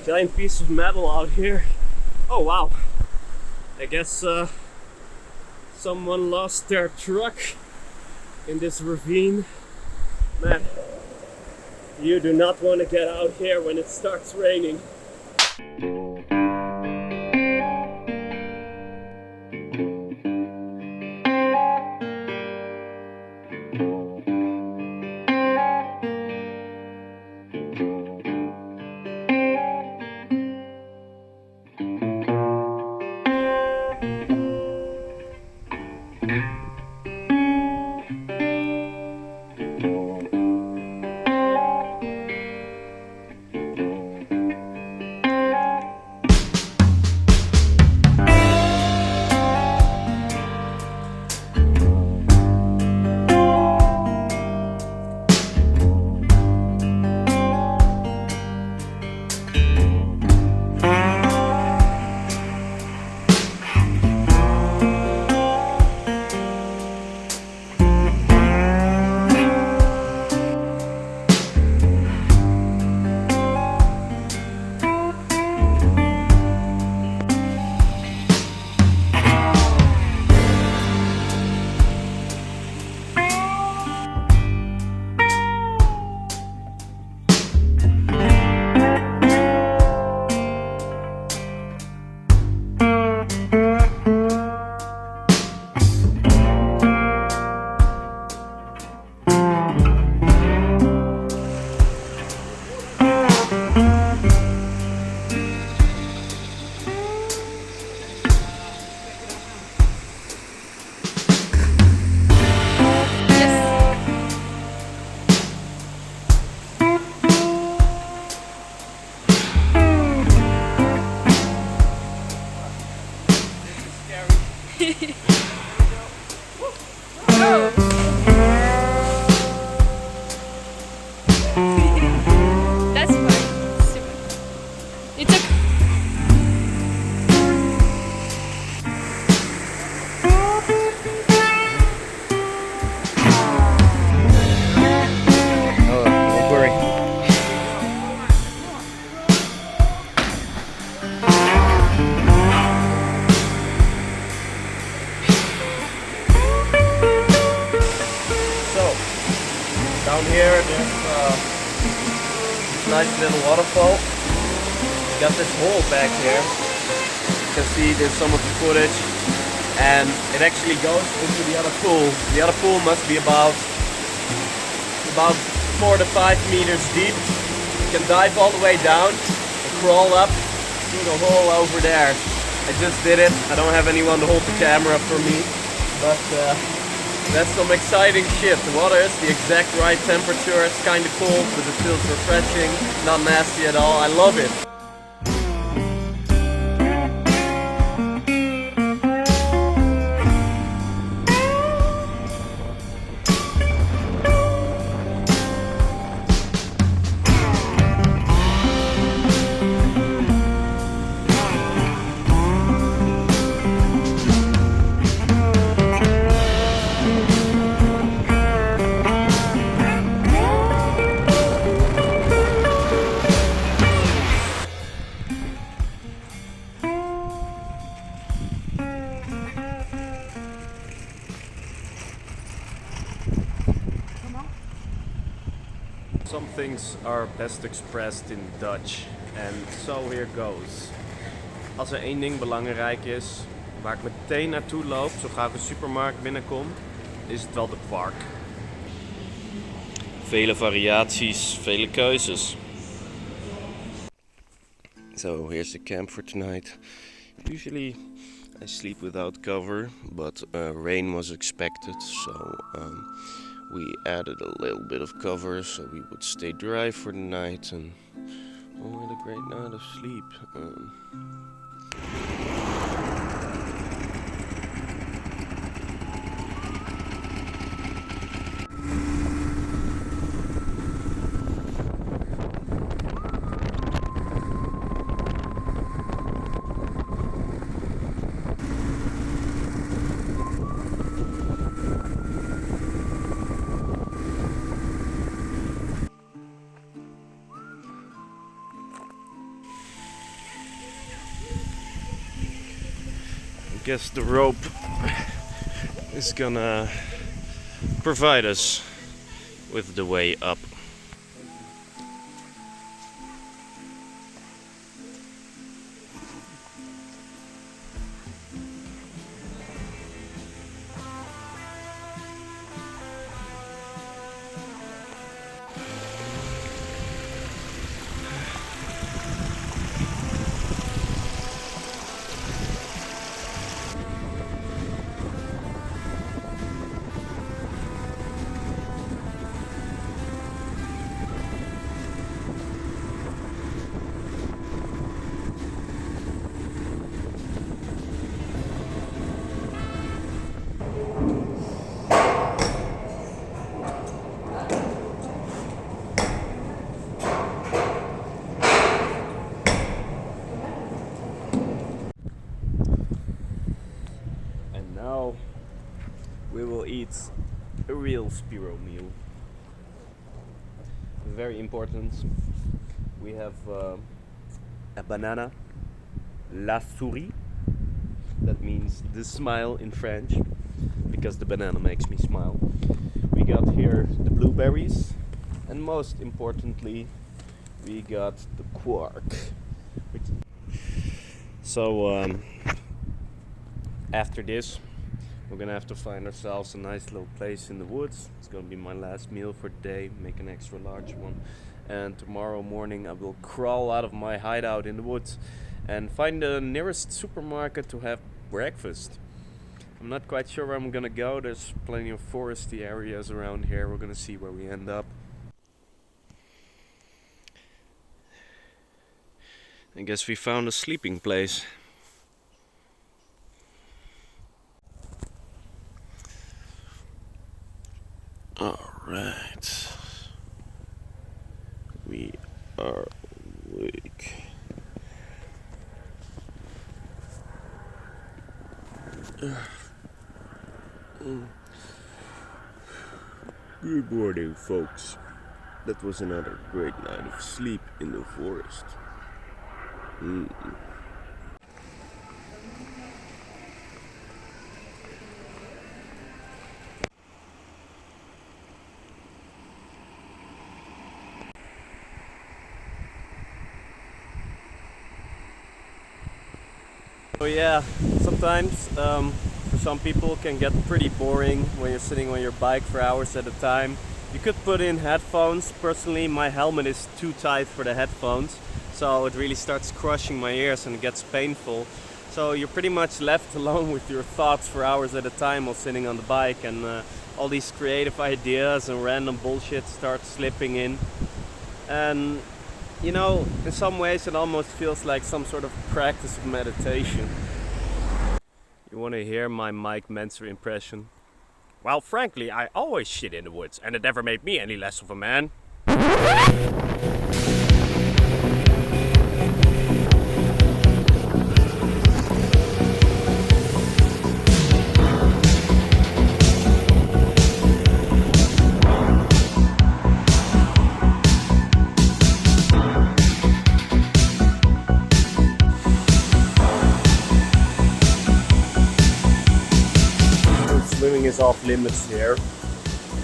Giant piece of metal out here. Oh wow. I guess someone lost their truck in this ravine. Man, you do not want to get out here when it starts raining. That's fine. Super. It's okay. Oh, don't worry. So, down here there's a nice little waterfall. Got this hole back here. You can see there's some of the footage, and it actually goes into the other pool. The other pool must be about 4 to 5 meters deep. You can dive all the way down and crawl up through the hole over there. I just did it. I don't have anyone to hold the camera for me, but that's some exciting shit. The water is the exact right temperature. It's kind of cold, but it feels refreshing, not nasty at all. I love it. Some things are best expressed in Dutch, and so here goes. Als er één ding belangrijk is, waar ik meteen naartoe loop, zo gauw ik een supermarkt binnenkom, is het wel de park. Vele variaties, vele keuzes. So here's the camp for tonight. Usually I sleep without cover, but rain was expected, so we added a little bit of cover so we would stay dry for the night, and we had a great night of sleep. guess the rope is gonna provide us with the way up. Now we will eat a real Spiro meal. Very important. We have a banana, la souris. That means the smile in French, because the banana makes me smile. We got here the blueberries, and most importantly, we got the quark. So after this, we're gonna have to find ourselves a nice little place in the woods. It's gonna be my last meal for the day, make an extra large one. And tomorrow morning I will crawl out of my hideout in the woods and find the nearest supermarket to have breakfast. I'm not quite sure where I'm gonna go. There's plenty of foresty areas around here. We're gonna see where we end up. I guess we found a sleeping place. Alright, we are awake. Good morning, folks. That was another great night of sleep in the forest. So yeah, sometimes for some people it can get pretty boring when you're sitting on your bike for hours at a time. You could put in headphones. Personally, my helmet is too tight for the headphones, so it really starts crushing my ears and it gets painful. So you're pretty much left alone with your thoughts for hours at a time while sitting on the bike, and all these creative ideas and random bullshit starts slipping in. And you know, in some ways it almost feels like some sort of practice of meditation. You want to hear my Mike Menzer impression? Well, frankly, I always shit in the woods, and it never made me any less of a man. Swimming is off limits here.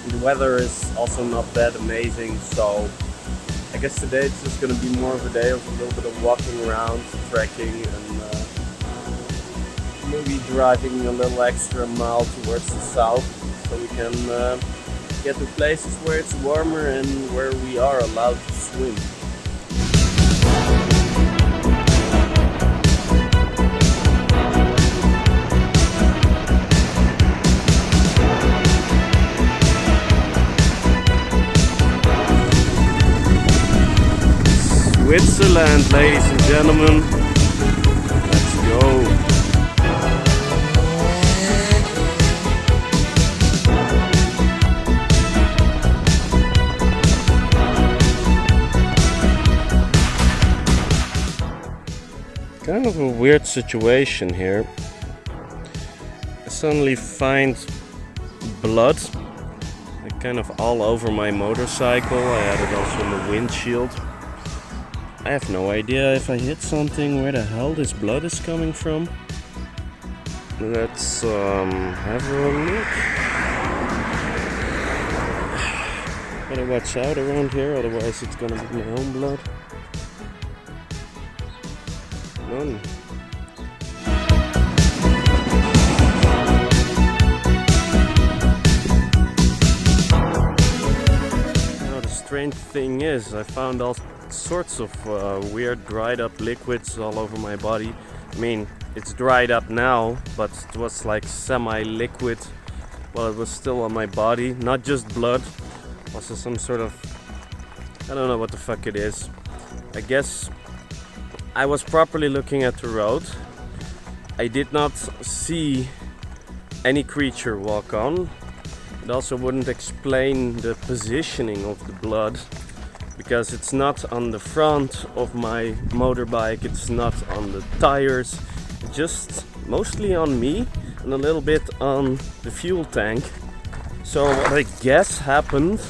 The weather is also not that amazing, so I guess today it's just going to be more of a day of a little bit of walking around, trekking, and maybe driving a little extra mile towards the south so we can get to places where it's warmer and where we are allowed to swim. Switzerland, ladies and gentlemen. Let's go. Kind of a weird situation here. I suddenly find blood, like kind of all over my motorcycle. I had it also in the windshield. I have no idea if I hit something where the hell this blood is coming from. Let's have a look. Gotta watch out around here, otherwise it's gonna be my own blood. None. Now the strange thing is, I found all sorts of weird dried up liquids all over my body. I mean, it's dried up now, but it was like semi-liquid while it was still on my body. Not just blood, also some sort of, I don't know what the fuck it is. I guess I was properly looking at the road. I did not see any creature walk on. It also wouldn't explain the positioning of the blood, because it's not on the front of my motorbike, it's not on the tires, just mostly on me and a little bit on the fuel tank. So what I guess happened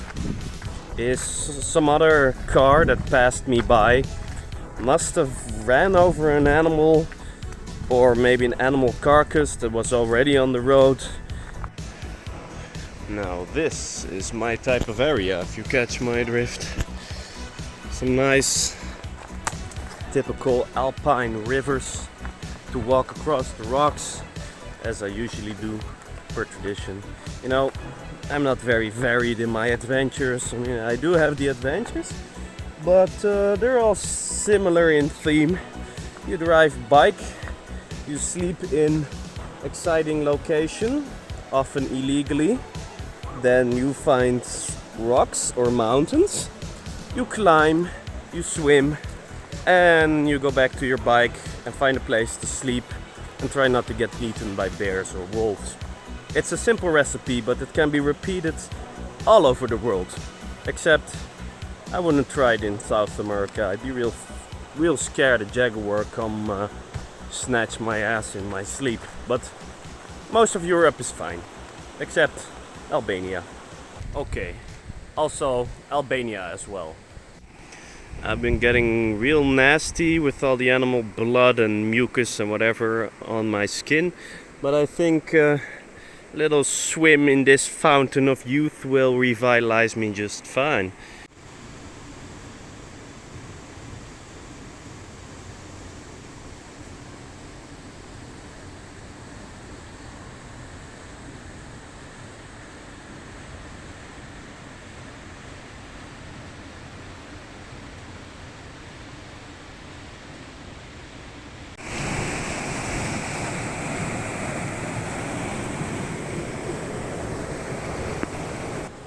is some other car that passed me by must have ran over an animal, or maybe an animal carcass that was already on the road. Now this is my type of area, if you catch my drift. Some nice typical Alpine rivers to walk across the rocks, as I usually do per tradition. You know, I'm not very varied in my adventures. I mean, I do have the adventures, but they're all similar in theme. You drive bike, you sleep in exciting location, often illegally. Then you find rocks or mountains. You climb, you swim, and you go back to your bike and find a place to sleep and try not to get eaten by bears or wolves. It's a simple recipe, but it can be repeated all over the world. Except I wouldn't try it in South America. I'd be real scared a jaguar come snatch my ass in my sleep. But most of Europe is fine, except Albania. Okay, also Albania as well. I've been getting real nasty with all the animal blood and mucus and whatever on my skin, but I think a little swim in this fountain of youth will revitalize me just fine.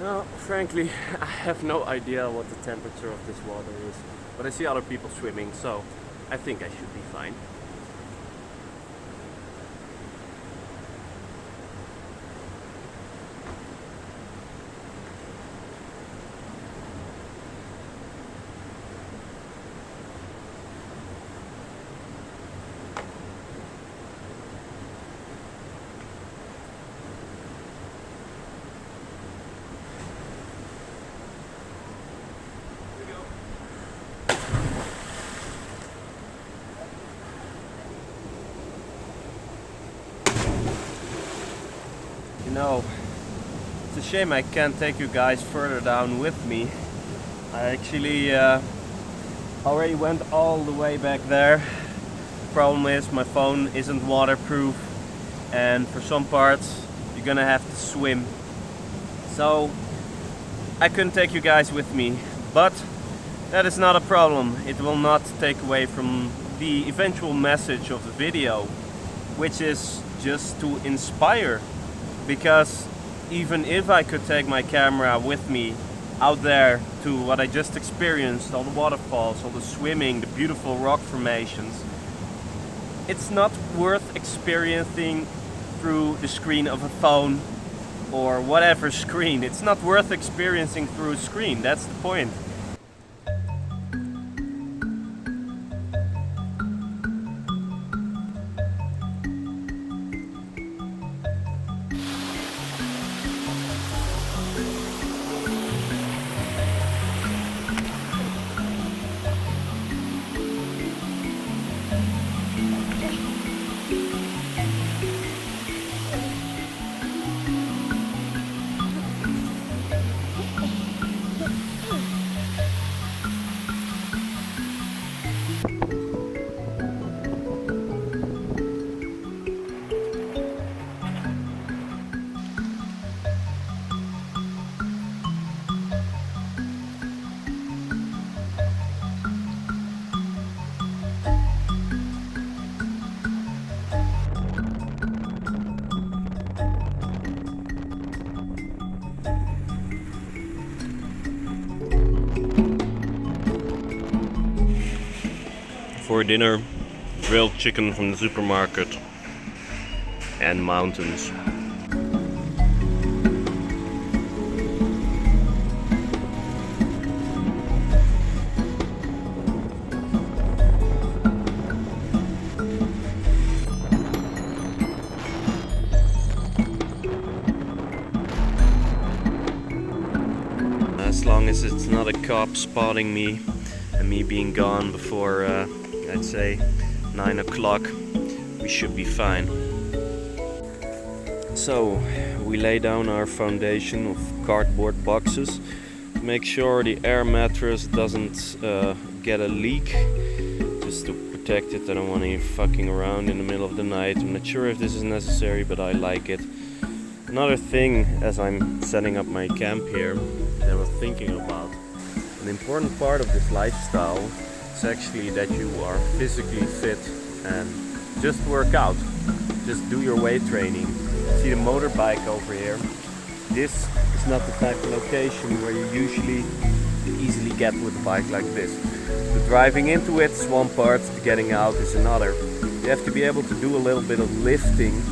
Well, frankly, I have no idea what the temperature of this water is, but I see other people swimming, so I think I should be fine. You know, it's a shame I can't take you guys further down with me. I actually already went all the way back there. The problem is my phone isn't waterproof, and for some parts you're gonna have to swim. So I couldn't take you guys with me, but that is not a problem. It will not take away from the eventual message of the video, which is just to inspire. Because even if I could take my camera with me out there to what I just experienced, all the waterfalls, all the swimming, the beautiful rock formations, it's not worth experiencing through the screen of a phone or whatever screen. It's not worth experiencing through a screen, that's the point. For dinner, grilled chicken from the supermarket and mountains. As long as it's not a cop spotting me and me being gone before I'd say 9 o'clock, we should be fine. So we lay down our foundation of cardboard boxes. Make sure the air mattress doesn't get a leak, just to protect it. I don't want any fucking around in the middle of the night. I'm not sure if this is necessary, but I like it. Another thing, as I'm setting up my camp here, that I was thinking about, an important part of this lifestyle is actually that you are physically fit and just work out. Just do your weight training. See the motorbike over here? This is not the type of location where you usually easily get with a bike like this. The driving into it is one part, the getting out is another. You have to be able to do a little bit of lifting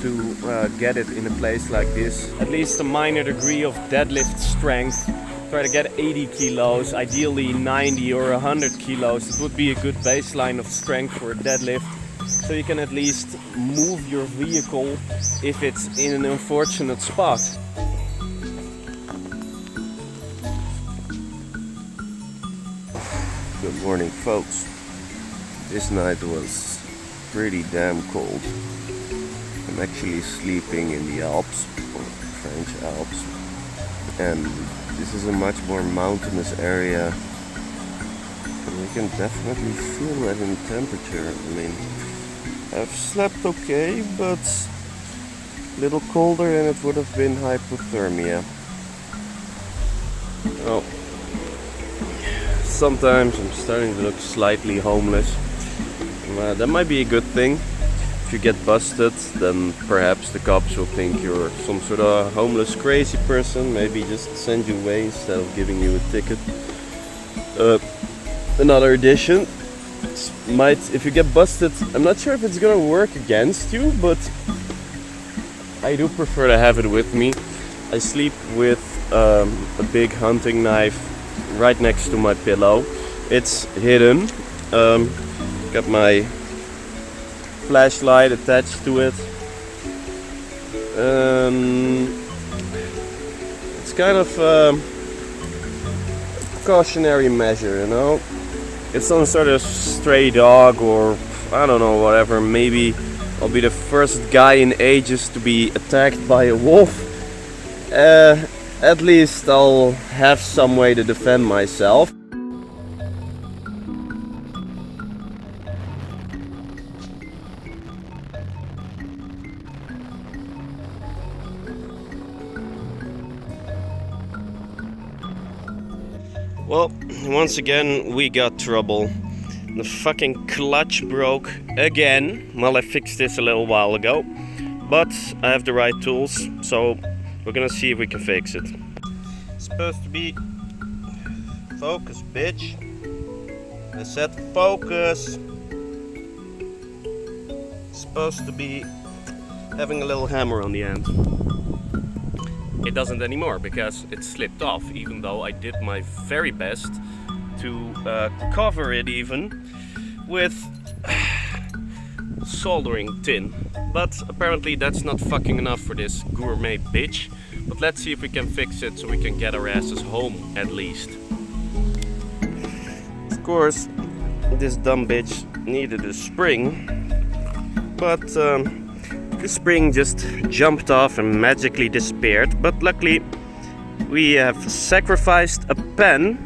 to get it in a place like this. At least a minor degree of deadlift strength. Try to get 80 kilos, ideally 90 or 100 kilos. It would be a good baseline of strength for a deadlift. So you can at least move your vehicle if it's in an unfortunate spot. Good morning, folks. This night was pretty damn cold. I'm actually sleeping in the Alps, or French Alps, and this is a much more mountainous area. And you can definitely feel that in temperature. I mean, I've slept okay, but a little colder than it would have been hypothermia. Oh. Sometimes I'm starting to look slightly homeless. That might be a good thing. If you get busted, then perhaps the cops will think you're some sort of homeless crazy person. Maybe just send you away instead of giving you a ticket. Another addition. If you get busted, I'm not sure if it's gonna work against you, but I do prefer to have it with me. I sleep with a big hunting knife right next to my pillow. It's hidden. Got my flashlight attached to it. It's kind of a cautionary measure, you know. If some sort of stray dog or I don't know, whatever, maybe I'll be the first guy in ages to be attacked by a wolf. At least I'll have some way to defend myself. Well, once again we got trouble. The fucking clutch broke again. Well, I fixed this a little while ago, but I have the right tools, so we're gonna see if we can fix it. It's supposed to be focus, bitch. I said focus. It's supposed to be having a little hammer on the end. It doesn't anymore because it slipped off, even though I did my very best to cover it even with soldering tin. But apparently that's not fucking enough for this gourmet bitch. But let's see if we can fix it so we can get our asses home at least. Of course, this dumb bitch needed a spring, but the spring just jumped off and magically disappeared. But luckily we have sacrificed a pen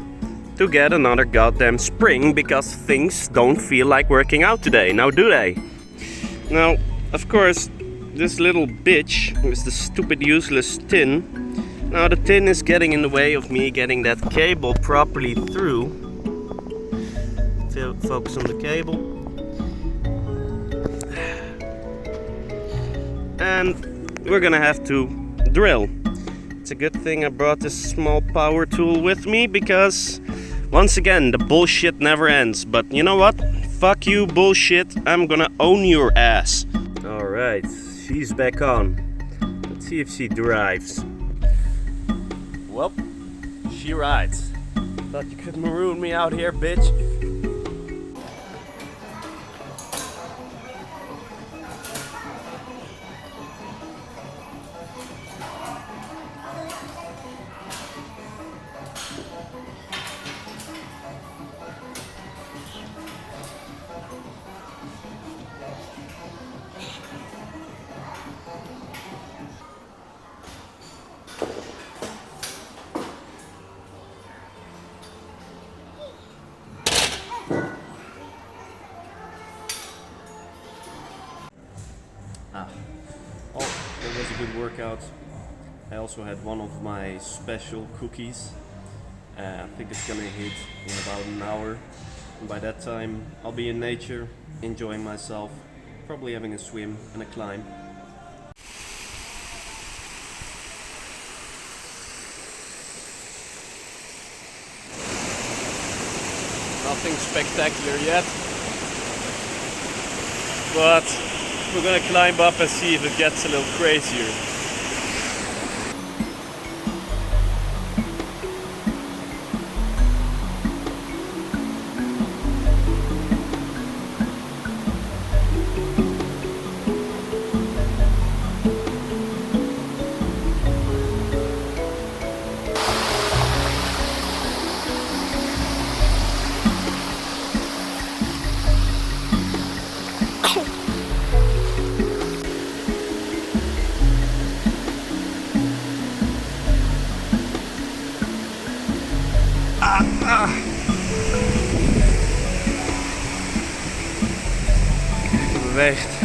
to get another goddamn spring because things don't feel like working out today, now do they? Now, of course, this little bitch with the stupid useless tin. Now the tin is getting in the way of me getting that cable properly through. Focus on the cable. And we're gonna have to drill. It's a good thing I brought this small power tool with me because once again the bullshit never ends. But you know what? Fuck you bullshit, I'm gonna own your ass. Alright, she's back on. Let's see if she drives. Well, she rides. Thought you could maroon me out here, bitch. Oh, that was a good workout. I also had one of my special cookies. I think it's gonna hit in about an hour. And by that time, I'll be in nature, enjoying myself, probably having a swim and a climb. Nothing spectacular yet, but we're gonna climb up and see if it gets a little crazier. Beweegt.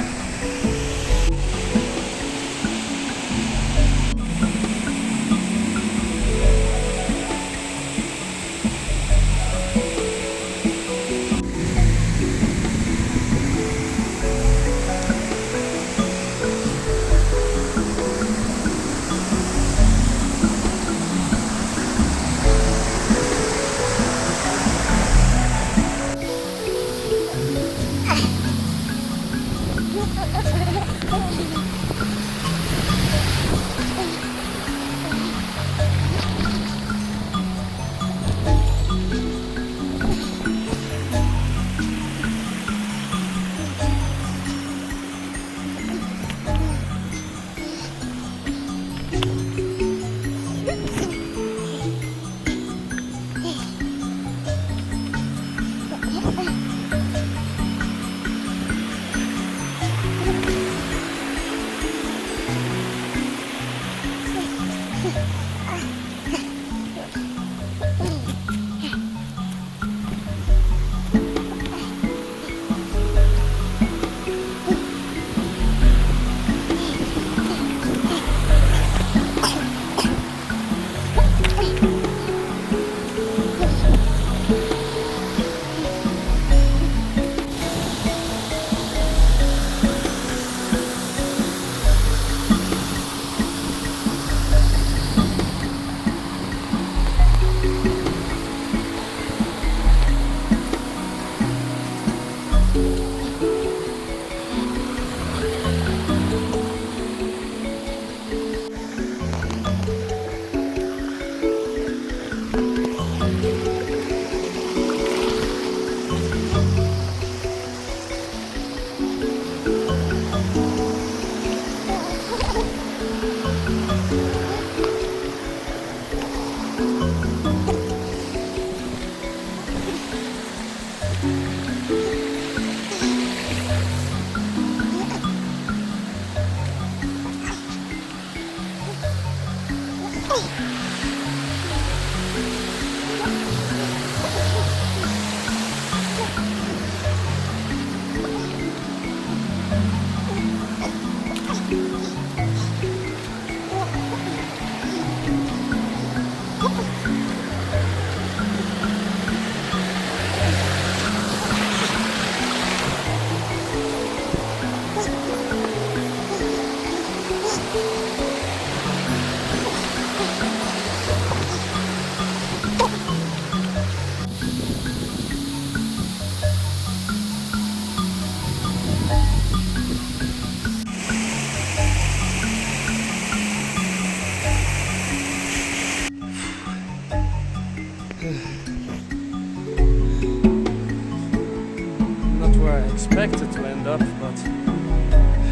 where I expected to end up, but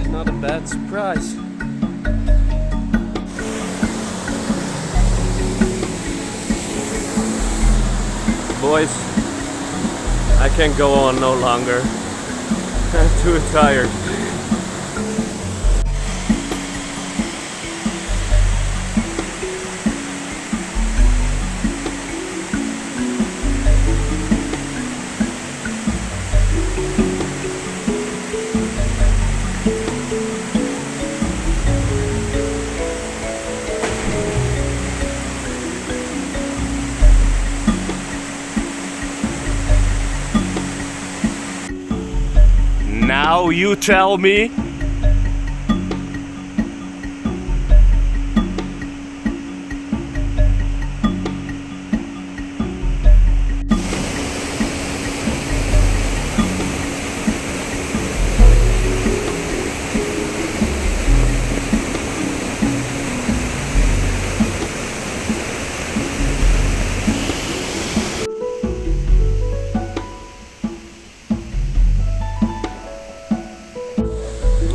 not a bad surprise. Boys, I can't go on no longer. I'm too tired. Now you tell me.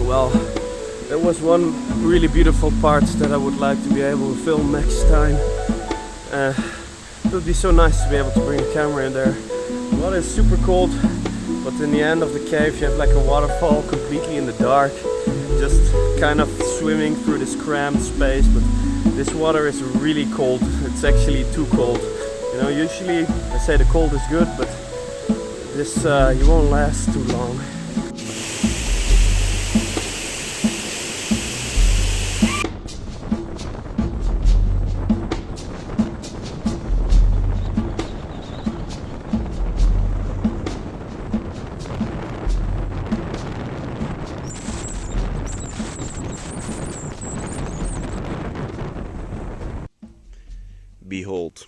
Well, there was one really beautiful part that I would like to be able to film next time. It would be so nice to be able to bring a camera in there. The water is super cold, but in the end of the cave you have like a waterfall completely in the dark, just kind of swimming through this cramped space. But this water is really cold. It's actually too cold. You know, usually I say the cold is good, but this you won't last too long. Behold,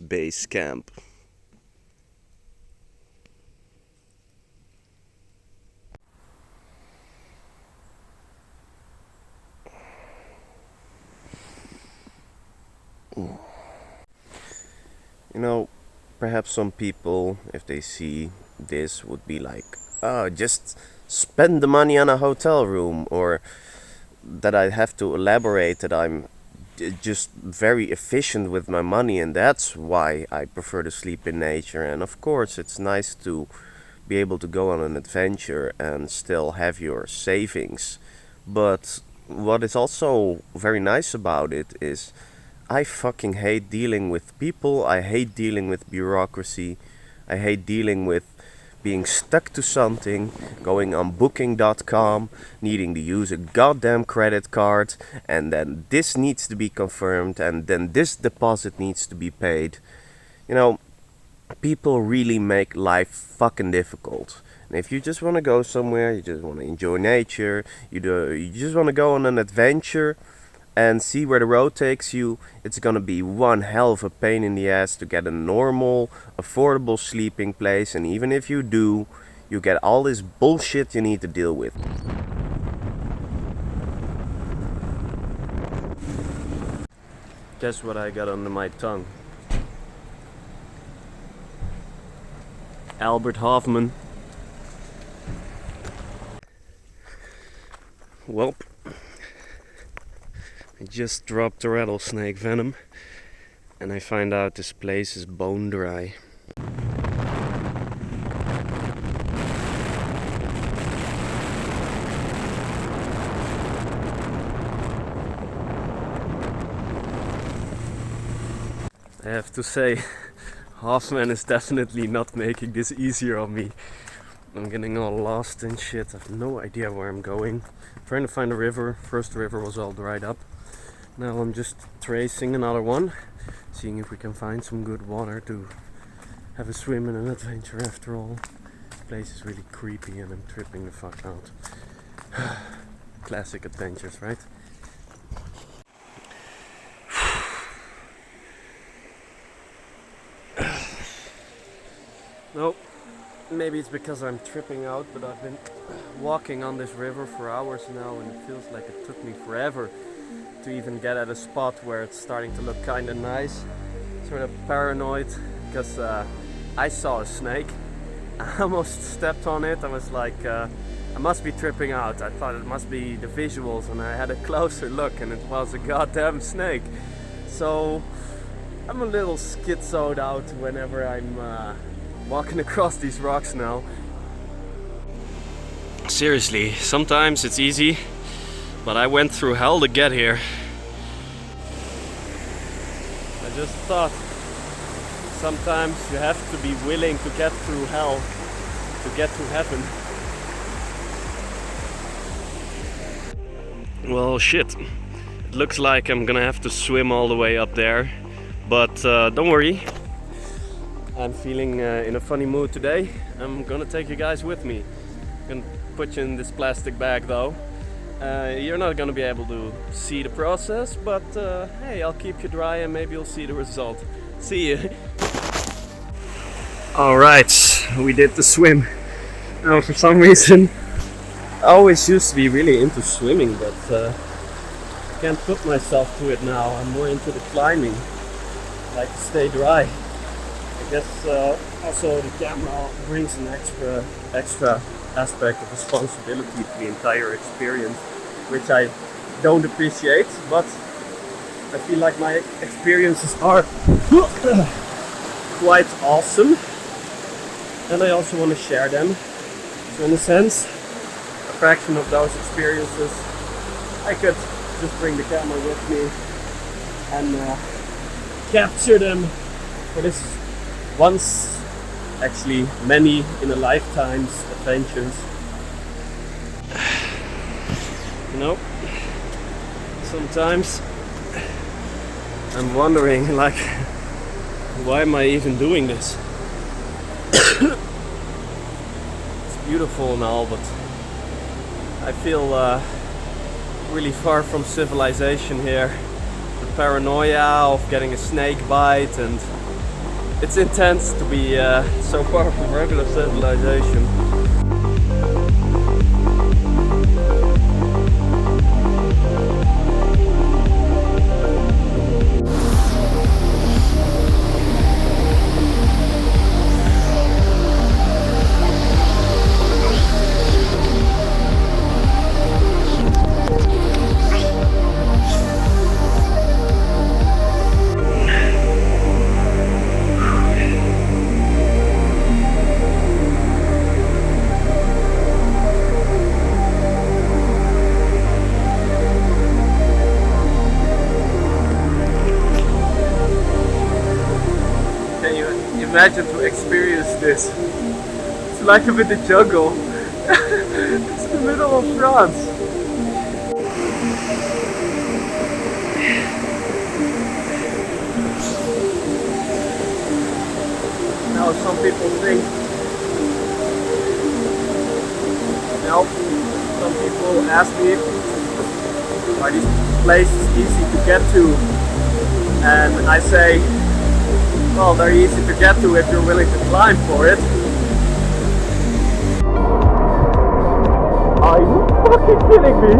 base camp. You know, perhaps some people, if they see this, would be like, oh, just spend the money on a hotel room, or that I have to elaborate that I'm just very efficient with my money and that's why I prefer to sleep in nature. And of course it's nice to be able to go on an adventure and still have your savings, but what is also very nice about it is I fucking hate dealing with people, I hate dealing with bureaucracy, I hate dealing with being stuck to something, going on booking.com, needing to use a goddamn credit card, and then this needs to be confirmed, and then this deposit needs to be paid. You know, people really make life fucking difficult. And if you just want to go somewhere, you just want to enjoy nature, you just want to go on an adventure and see where the road takes you, it's gonna be one hell of a pain in the ass to get a normal, affordable sleeping place, and even if you do, you get all this bullshit you need to deal with. Guess what I got under my tongue? Albert Hoffman. Welp. I just dropped the rattlesnake venom and I find out this place is bone dry. I have to say, Hoffman is definitely not making this easier on me. I'm getting all lost and shit. I have no idea where I'm going. I'm trying to find a river. First river was all dried up. Now I'm just tracing another one, seeing if we can find some good water to have a swim and an adventure after all. This place is really creepy and I'm tripping the fuck out. Classic adventures, right? No, maybe it's because I'm tripping out, but I've been walking on this river for hours now and it feels like it took me forever to even get at a spot where it's starting to look kind of nice. Sort of paranoid because I saw a snake I almost stepped on it. I was like, I must be tripping out. I thought it must be the visuals, and I had a closer look and it was a goddamn snake. So I'm a little schizoed out whenever I'm walking across these rocks now. Seriously, sometimes it's easy, but I went through hell to get here. I just thought sometimes you have to be willing to get through hell to get to heaven. Well, shit. It looks like I'm gonna have to swim all the way up there, but don't worry. I'm feeling in a funny mood today. I'm gonna take you guys with me. I'm gonna put you in this plastic bag though. You're not gonna be able to see the process, but hey, I'll keep you dry and maybe you'll see the result. See you. Alright, we did the swim. Now for some reason I always used to be really into swimming, but I can't put myself to it now. I'm more into the climbing. I like to stay dry. I guess also the camera brings an extra aspect of responsibility to the entire experience, which I don't appreciate, but I feel like my experiences are quite awesome and I also want to share them. So in a sense, a fraction of those experiences I could just bring the camera with me and capture them for this once, actually many in a lifetime's adventures. You know, sometimes I'm wondering, like, why am I even doing this? It's beautiful and all, but I feel really far from civilization here. The paranoia of getting a snake bite, and it's intense to be so far from regular civilization. Imagine to experience this. It's like I'm in the jungle. It's in the middle of France. Now some people think, no, some people ask me, are these places easy to get to? And I say, well, they're easy to get to if you're willing to climb for it. Are you fucking kidding me? I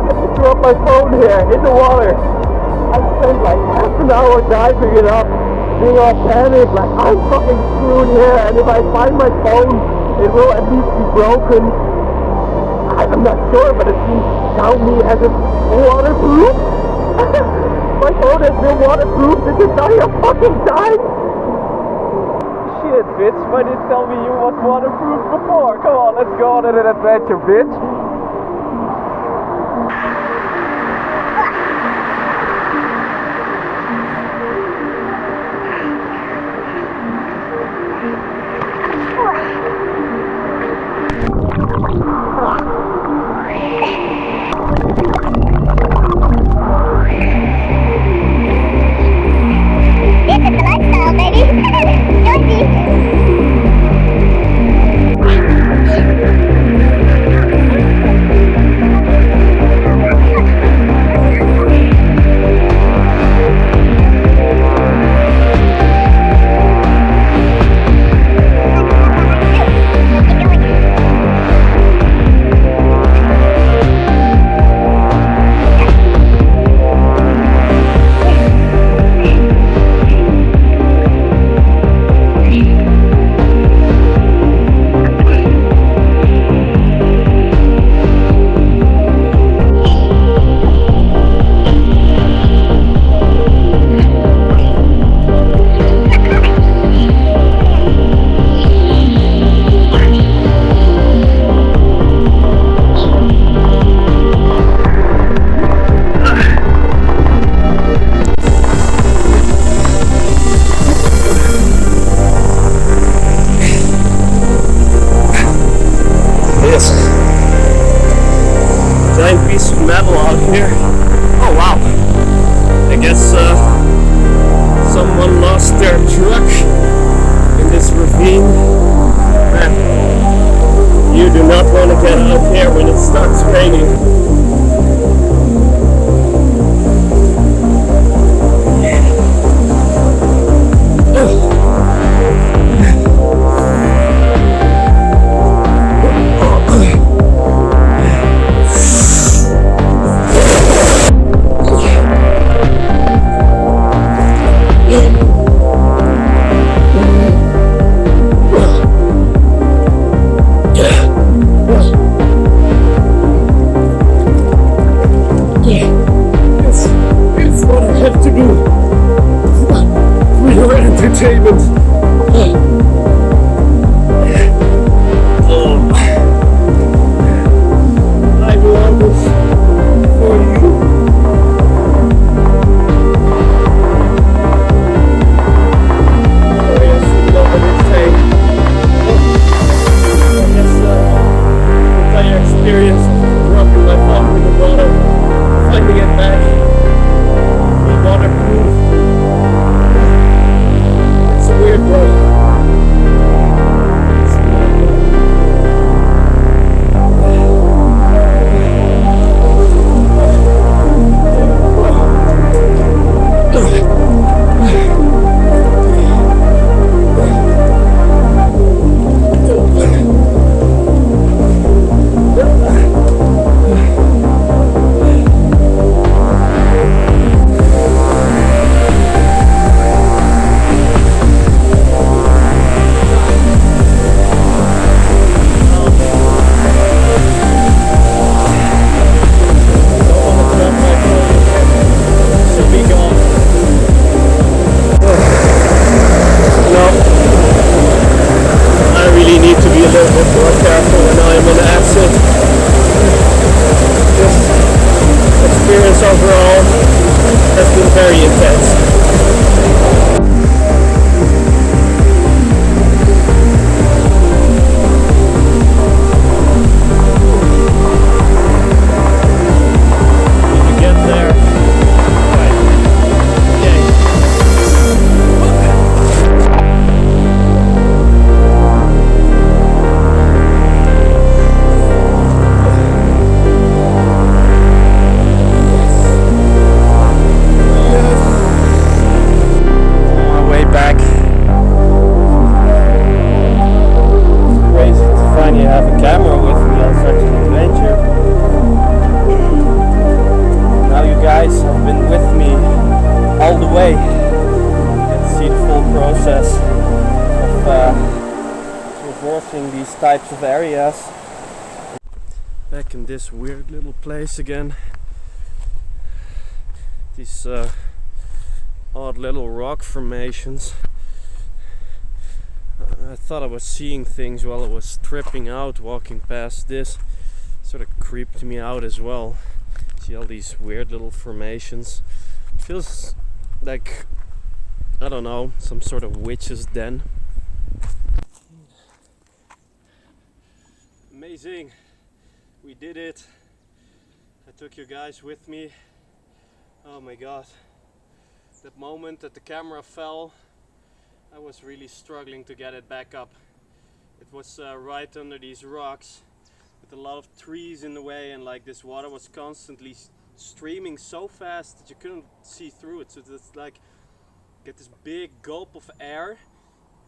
have to drop my phone here in the water. I spent like half an hour diving it up, being all panicked, like I'm fucking screwed here, and if I find my phone, it will at least be broken. I'm not sure, but it seems to count me as a waterproof. My phone has been waterproof this entire fucking time! Shit, bitch, why didn't you tell me you was waterproof before? Come on, let's go on an adventure, bitch! this giant piece of metal out here. Oh wow! I guess someone lost their truck in this ravine. Man, you do not want to get out here when it starts raining. It's what I have to do for your entertainment. I do all this for you. Oh yes, you love what it's saying. I guess the entire experience of dropping my phone in the water, finding it back, be waterproof. It's a weird one. Overall has been very intense. These types of areas. Back in this weird little place again. These odd little rock formations. I thought I was seeing things while I was tripping out walking past this. Sort of creeped me out as well. See all these weird little formations. Feels like, I don't know, some sort of witch's den. Amazing, we did it. I took you guys with me. Oh my god, that moment that the camera fell, I was really struggling to get it back up. It was right under these rocks with a lot of trees in the way, and like this water was constantly streaming so fast that you couldn't see through it. So it's like get this big gulp of air,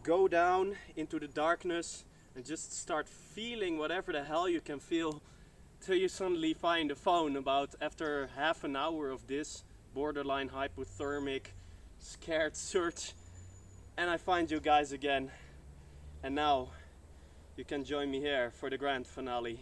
go down into the darkness and just start feeling whatever the hell you can feel, till you suddenly find a phone about after half an hour of this borderline hypothermic scared search, and I find you guys again, and now you can join me here for the grand finale.